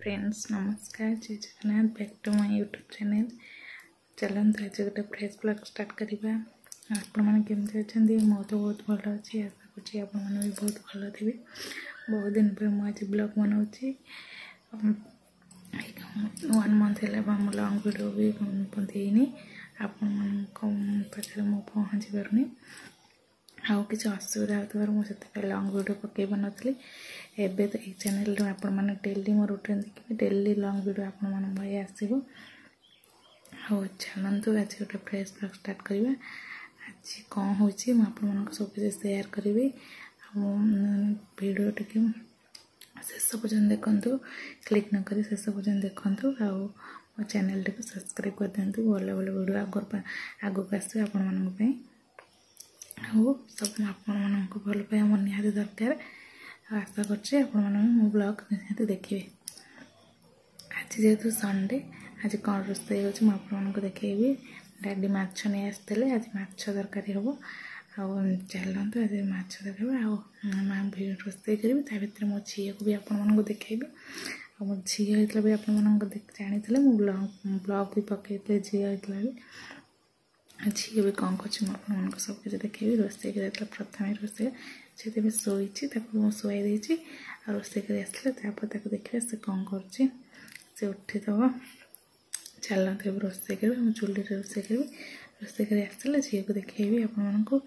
Friends नमस्कार जय Jagannath back to my YouTube channel. चलते आज गोटे फ्रेश ब्लॉग स्टार्ट करवा। आपण मैंने केमती अच्छा मो तो बहुत भल अच्छी आशा करुँच आप भी बहुत भल थे। बहुत दिन पर मुझे ब्लॉग बनाऊँगी 1 मंथ है लॉन्ग वीडियो भी देनी आपण पाखे मुझे पहुँची पारूनी आउ कि असुविधा होता मुझे लॉन्ग वीडियो पकई पानी एबे तो ये चैनल आपण मैंने डेली मो रूटीन देखिए डेली लॉन्ग वीडियो आपण भाई आसो। हाँ चलतु आज गोटे फ्रेश ब्लॉग स्टार्ट करवा। आज कौन हो सब किसी सेयार करी वीडियो टी शेष पर्यटन देखु क्लिक न करी शेष पर्यटन देखु आ मो चैनल टी सब्सक्राइब कर दिंतु भल भल वीडियो आगक आस हो सब आपण भल पाए मोर निहाती दरकार। आशा कर ब्लॉग निहाती देखिए। आज जेहेतु संडे आज कौन रोषे हो देखी डैडी माछ नहीं आसते आज माछ तरकारी हम चलते आज माछ तरकारी माँ भी रोषे करी भर मो झी को भी आपको देखी मो झी होता भी आप जानी ब्लॉग भी पकई झी होता भी झी भी कौन कर सब किसी देखी रोषे कर प्रथम रोषे से शोई शुआई देती रोषे कर आसला देखिए से कौन कर उठीदब। चलते रोषे कर चूल्हे रोषे करी रोषे कर आसला झी को देखी आपको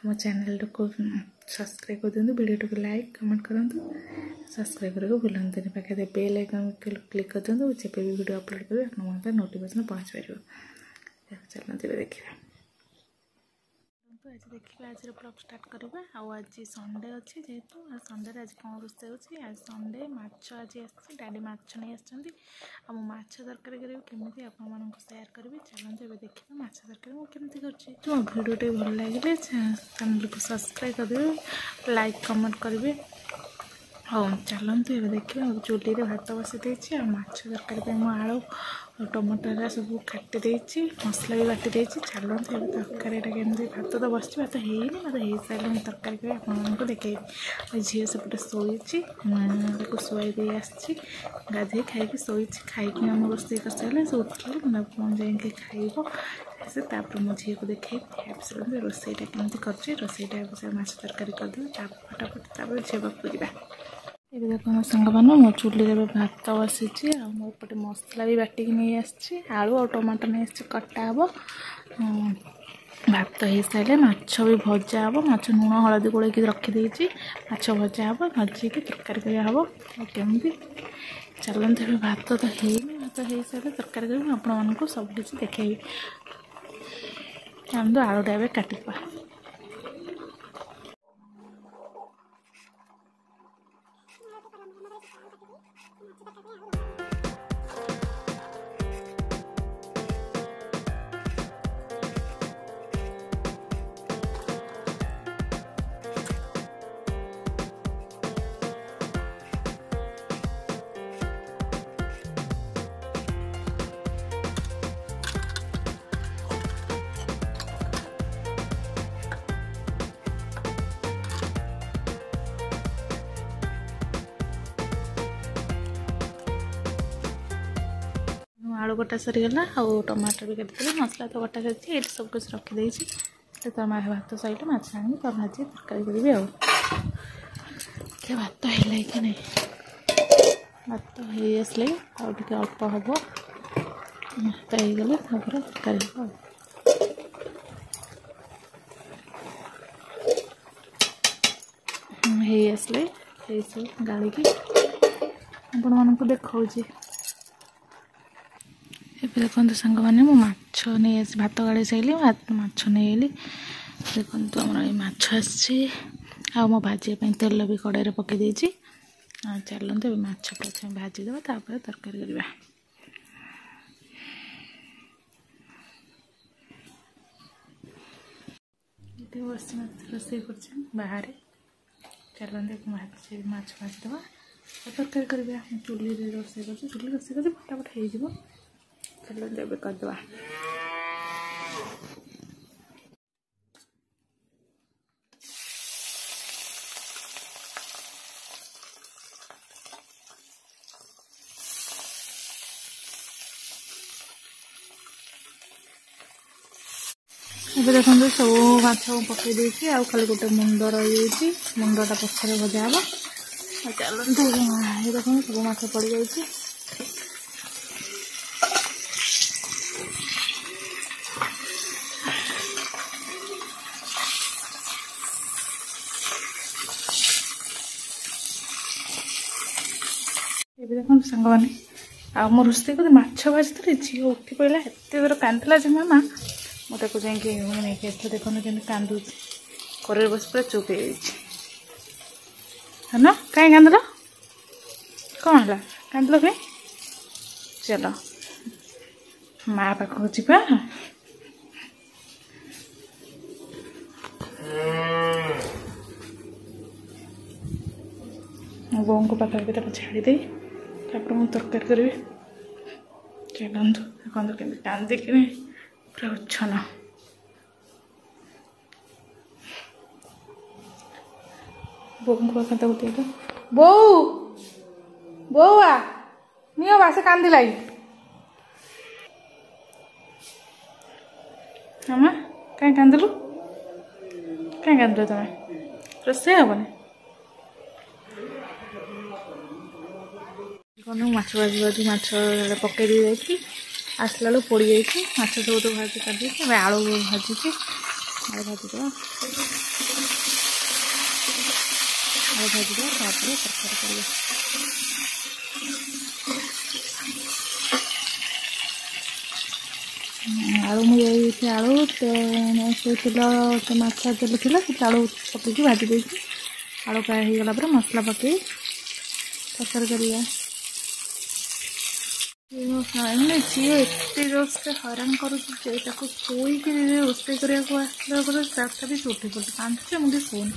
आम चैनल को सब्सक्राइब कर दिखाँ वीडियो को लाइक कमेंट करूँ सब्सक्राइब करके भूलते पाखे बेल आइकन क्लिक कर दिखाँ जब भी वीडियो अपलोड करेंगे आप नोटिफिकेशन पहुँच पार। चलते देखिए आज देखिए आज ब्लॉग स्टार्ट करवा। आज संडे अच्छी जेहेतु संडे आज कौन रोषे होची आज संडे माछ आज आसी डैडी माछ नहीं आसछंती माछ तरकारी करी केमी आपको सेयार करी। चलते ए देखिए माछ तरकारी मुझे कर वीडियो टे भल लगे चैनल को सब्सक्राइब कर लाइक कमेंट करेंगे। हाँ चलते ए देखिए चूल्ही भात बसी देती माछ तरकारी आलू टमाटर सब काटी मसला भी बाटी देती। चलते तरकारी केमती भात तो बस भात है भात हो सारे तरकारी कर आपको देखे झील सेपटे शोई शुआई दे आसी गाधे खाई शोई खाई आम रोषे कर सारे से उठे जाए खाइब से मो झी को देखे रोषेटा केमती कर रोषेटा माछ तरकारी करदे फटाफट झील पाक ये देख मो सांग मैंने मो चूल्ही में भात बसी मोपटे मसला भी बाटिक नहीं आसी आलू और टमाटर नहीं आसी कटा हम भात हो सारे माछ भी भजा हम माछ लुण हलदी गोलैक रखीदे माछ भजा हम भाजिकी तरकारी कराब केमती। चलते भात तो है भात हो सारे तरकारी कर आपको सब किसी देखेबी। चलते आलूटा ए काटिपा आलू कटा सरीगला आउ टमाटर भी काटिदेली मसला तो कटा सर ये सब कुछ रखीदे तो भात सैले माछ आनी भाजी तरकारी करी भात है कि नहीं भात हो आसले आगे अल्प हम भात होगले तरकारी हो आसले गाड़ी आपण मानक देखा देखो सांग मैंने माछ नहीं भात गाड़ी सारे माछ नहीं आइली देखो आम माछ आ मो भाजीपाई तेल भी कड़ाई पकई देती। चलते माछ प्रथम भाजीदेव तरकारी करवा। बस रोषे कर बाहर चलते माछ भाजीदेव तरकारी करवा चूल्ही रोषे कर चूल्ही रोषे कर फटाफट हो चलते करदे। ଏବେ ଦେଖନ୍ତୁ ସବୁ ମାଛ ପକାଇ ଦେଇଛି ଆଉ ଖାଲି ଗୋଟେ ମୁଣ୍ଡ ରହିଯାଇଛି ମୁଣ୍ଡଟା ପଛରେ ଭଜା ହେବ ଆଉ ଚାଲନ୍ତୁ ଏ ଦେଖନ୍ତୁ ସବୁ ମାଛ ପଡ଼ିଯାଇଛି ଏବେ ଦେଖନ୍ତୁ ସାଙ୍ଗମାନେ ଆଉ ମୋ ରୋଷେଇ କରି ମାଛ ଭାଜିଥିଲି ଝିଅ ଉଠି ପଡ଼ିଲା ଏତେ ଦୂର କାନ୍ଦିଲା ଯେ ମାମା ମୁଁ ତାକୁ ଯାଇକି ନେଇକି ଆସିଲି ଦେଖନ୍ତୁ କେମିତି କାନ୍ଦୁଛି କରେଇ ବସି ପୁରା ଚୁପ୍ ହେଇଯାଇଛି ନା କାହିଁ କାନ୍ଦିଲ କ'ଣ ହେଲା କାନ୍ଦିଲ କାହିଁ ଚାଲ ମା ପାଖକୁ ଯିବା ମୋ ବୋଉଙ୍କ ପାଖରେ ତାକୁ ଛାଡ଼ିଦେଇ ତାପରେ ମୁଁ ତରକାରୀ କରିବି ଚାଲନ୍ତୁ ଦେଖନ୍ତୁ କେମିତି କାନ୍ଦିକିନି ପୁରା ଉଚ୍ଛନ୍ନ ବୋଉଙ୍କ ପାଖରେ ତାକୁ ଦେଇଦ ବୋଉ ବୋଉ ଆ ନିଅ ବା ସେ କାନ୍ଦିଲାଇ ମାମା କାହିଁ କାନ୍ଦିଲୁ କାହିଁ କାନ୍ଦିଲ ତମେ ରୋଷେଇ ହବନି ମାଛ ଭାଜି ଭାଜି ମାଛ ପକାଇ ଦେଇ ଯାଇକି ଆସିଲା ବେଳକୁ ପୋଡ଼ିଯାଇଛି ମାଛ ସବୁ ତ ଭାଜି କାଟିଦେଇଛି ଏବେ ଆଳୁ ଭାଜିଛି ଆଳୁ ଭାଜିଦେବା ତାପରେ ତରକାରୀ କରିବା ଆଳୁ ମୁଁ ଦେଇଛି ଆଳୁ ସେ ତେଲ ମାଛ ତେଲ ଥିଲା ସେ ଆଳୁ ପକାଇକି ଭାଜି ଦେଇଛି ଆଳୁ ଫ୍ରାଏ ହେଇଗଲା ପରେ ମସଲା ପକାଇ ତରକାରୀ କରିବା ମାନେ ଝିଅ ଏତେ ଜୋରସେ ହଇରାଣ କରୁଛି ଯେ ତାକୁ ଶୋଇକି ରୋଷେଇ କରିବାକୁ ଆସିଲା ପରେ ତଥାପି ସେ ଉଠି ପଡ଼ୁଛି 5 ମିନିଟ୍ ଶୋଉନି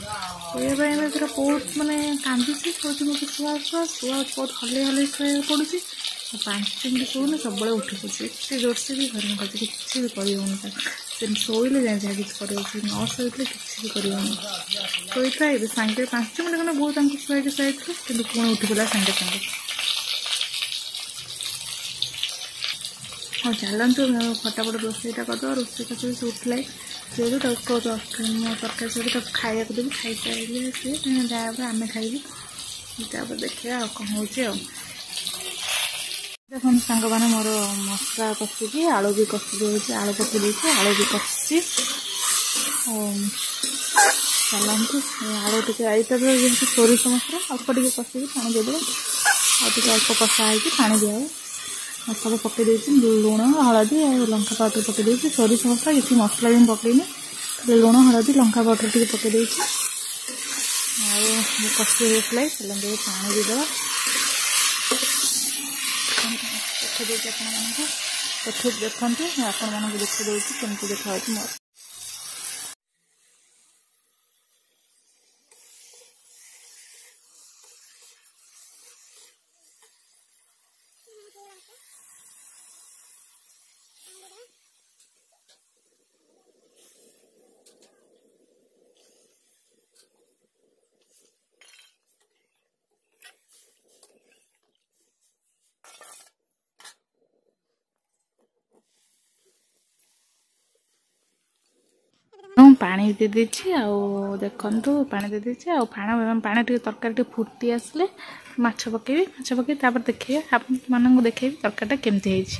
ଶୋଇବା ପାଇଁ ଏବେ ପୁରା ବହୁତ ମାନେ କାନ୍ଦୁଛି କହୁଛି ମୋତେ ଶୁଆ ବହୁତ ହଲେଇ ଶୋଇବାକୁ ପଡ଼ୁଛି 5 ମିନିଟ୍ ଶୋଉନି ସବୁବେଳେ ଉଠି ପଡ଼ୁଛି ଏତେ ଜୋରସେ ବି ହଇରାଣ କରୁଛି କିଛି ବି କରିହେଉନି ତାକୁ ସେ ଶୋଇଲେ ଯାଇ ଯାହା କିଛି କରିହେଉଛି ନ ଶୋଇଥିଲେ କିଛି ବି କରିହେଉନି ଶୋଇଥିଲା ଏବେ ସାଙ୍ଗେ 5 ମିନିଟ୍ ଖଣ୍ଡେ ବହୁତ ତାଙ୍କୁ ଶୋଇଥିଲେ କିନ୍ତୁ ପୁଣି ଉଠି ପଡ଼ିଲା ସାଙ୍ଗେ ସାଙ୍ଗେ ହଁ ଚାଲନ୍ତୁ ଫଟାଫଟ ରୋଷେଇଟା କରିଦେବା ରୋଷେଇ କରି ସେ ଉଠିଲା ସେଠୁ ତାକୁ ତରକାରୀ ସହିତ ତାକୁ ଖାଇବାକୁ ଦେବି ଖାଇସାରିଲେ ସିଏ ଯାହା ଆମେ ଖାଇବୁ ତାପରେ ଦେଖିବା ଆଉ କ'ଣ ହେଉଛି ଆଉ ଦେଖନ୍ତୁ ସାଙ୍ଗମାନେ ମୋର ମସଲା କଷିକି ଆଳୁ ବି କଷି ଦେଉଛି ଆଳୁ ପକାଇ ଦେଇଛି ଆଳୁ ବି କଷିଛି ଚାଲନ୍ତୁ ଆଳୁ ଟିକେ ଏଇଟା ଯେମିତି ସୋରିଷ ମସଲା ଅଳ୍ପ ଟିକେ କଷିକି ପାଣି ଦେଇଦେବେ ଆଉ ଟିକେ ଅଳ୍ପ କଷା ହେଇକି ପାଣି ଦିଆହେବ ସବୁ ପକାଇ ଦେଇଛି ଲୁଣ ହଳଦୀ ଆଉ ଲଙ୍କା ପାଉଡ଼ର ପକାଇ ଦେଇଛି ସୋରିଷ ମସଲା କିଛି ମସଲା ବି ପକାଇନି ଖାଲି ଲୁଣ ହଳଦୀ ଲଙ୍କା ପାଉଡ଼ର ଟିକେ ପକାଇ ଦେଇଛି ଆଉ କଷି ହେଇଥିଲା ଚାଲନ୍ତୁ ପାଣି ଦେଇଦେବା ଦେଖିଦେଉଛି ଆପଣମାନଙ୍କୁ ଦେଖନ୍ତୁ ଆପଣମାନଙ୍କୁ ଦେଖିଦେଉଛି କେମିତି ଦେଖାଯାଉଛି ମୋର ପାଣି ଦେଇ ଦେଇଛି ଆଉ ଦେଖନ୍ତୁ ପାଣି ଦେଇ ଦେଇଛି ଆଉ ପାଣି ଟିକେ ତରକାରୀ ଟିକେ ଫୁଟି ଆସିଲେ ମାଛ ପକାଇବି ତାପରେ ଦେଖେଇବି ଆପଣମାନଙ୍କୁ ଦେଖେଇବି ତରକାରୀଟା କେମିତି ହେଇଛି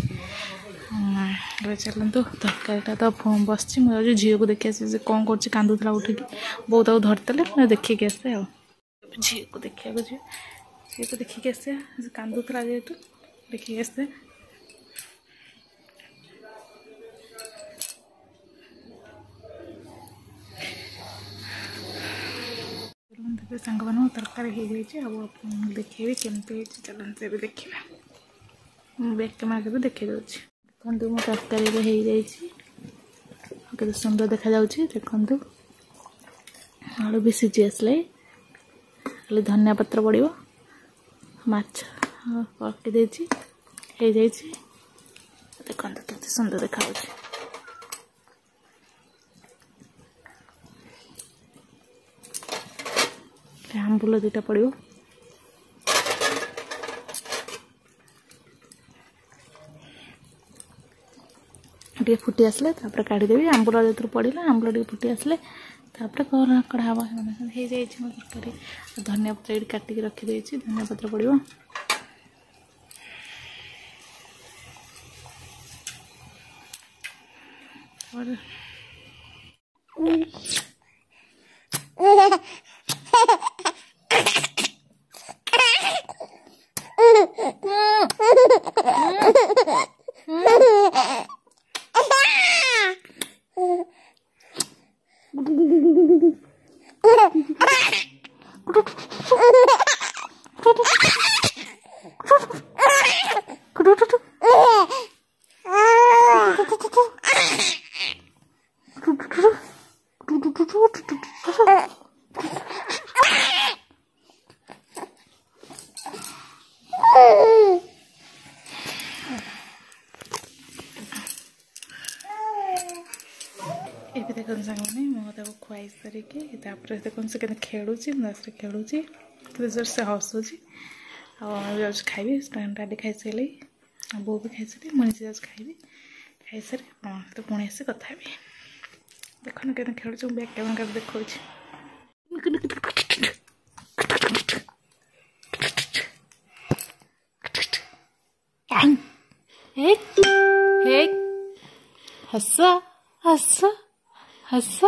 ଏବେ ଚାଲନ୍ତୁ ତରକାରୀଟା ତ ବସିଛି ମୁଁ ଯାଉଛି ଝିଅକୁ ଦେଖି ଆସିବି ସେ କ'ଣ କରୁଛି କାନ୍ଦୁଥିଲା ଉଠିକି ବୋଉ ତାକୁ ଧରିଦେଲେ ମୁଁ ଦେଖିକି ଆସେ ଆଉ ଝିଅକୁ ଦେଖିବାକୁ ଯିବି ଝିଅକୁ ଦେଖିକି ଆସିବା ସେ କାନ୍ଦୁଥିଲା ଯେହେତୁ ଦେଖିକି ଆସେ ସାଙ୍ଗମାନଙ୍କୁ ତରକାରୀ ହେଇଯାଇଛି ଆଉ ଆପଣଙ୍କୁ ଦେଖେଇବି କେମିତି ହେଇଛି ଚାଲନ୍ତୁ ଏବେ ଦେଖିବା ମୁଁ ବ୍ୟାକ୍ କ୍ୟାମେରା କେବେ ଦେଖେଇ ଦେଉଛି ଦେଖନ୍ତୁ ମୋ ତରକାରୀରେ ହେଇଯାଇଛି କେତେ ସୁନ୍ଦର ଦେଖାଯାଉଛି ଦେଖନ୍ତୁ ଆଳୁ ବି ସିଝି ଆସିଲେ ଖାଲି ଧନିଆ ପତ୍ର ପଡ଼ିବ ମାଛ ପକାଇ ଦେଇଛି ହେଇଯାଇଛି ଦେଖନ୍ତୁ କେତେ ସୁନ୍ଦର ଦେଖାଯାଉଛି ଆମ୍ବୁଲ ଦୁଇଟା ପଡ଼ିବ टे फुटी आसले काढ़ीदेवी आंबुल जो पड़ा आंबुल टे फुटी आसले कड़ा कड़ा हम हो जाए मो तरकारी धनिया पत्र ये काटिक रखीदे धनिया पत्र पड़ो ये देखो सांगे मुझे खुआई सारिकी देखो से खेलुची से खेलुची जोर से हसुची आ खाइबी डाडी खाई सारे बो भी खाई सारे मुझे जाऊँ खाइबी खाई सारे तो पुणी आस कथा देख ना क्या खेलुच बैक कैमेरा देखा हस हस हस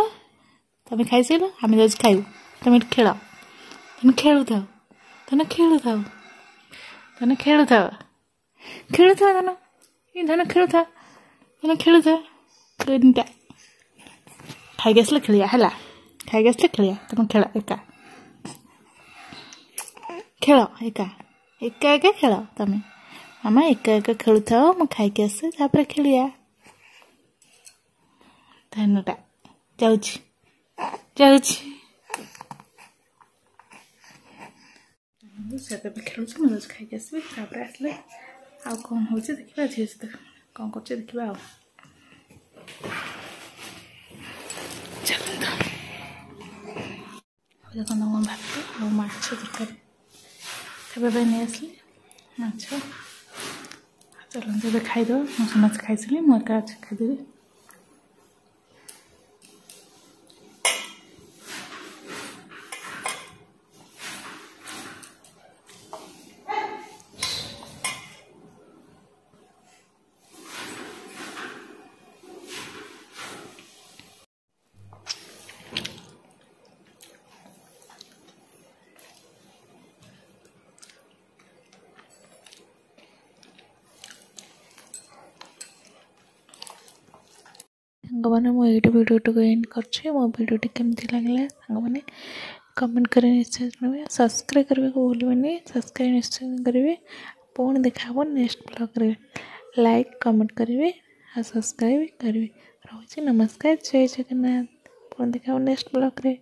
तुम खाई सारे आम जा खाइबू तुम खेल तुम खेलु था धन खेलु था धन खेलु था खेलु था धन ये धन खेलु था धन खेलु था तीनटा खाई आसले खेलिया है खाई आसले खेलिया तुम खेल एका खेल एका एका एका खेल तुम मामा एका एका खेलु था मु खाई आसे तापर खेलिया धनटा जाऊँ से खेलुँ मुझे खाई आसबि आसले आ कौन हो देखा झील से कौन कर देखा आ देखो मो भात और माछ तरकारी खावा नहीं आसली माछ चलते खाईद मो समझ खाई सारे मुझे खाईदेवी मैंने मुझे वीडियो को एंड कर मो वीडियो केमती लगे मैंने कमेंट कर निश्चय जानवे सब्सक्राइब करने को भूलि सब्सक्राइब निश्चय करेंगे पुणी देखा नेक्स्ट ब्लॉग लाइक कमेंट करेंगे और सब्सक्राइब करेंगे रोचे नमस्कार जय जगन्नाथ पुणी देखा नेक्स्ट ब्लॉग रे।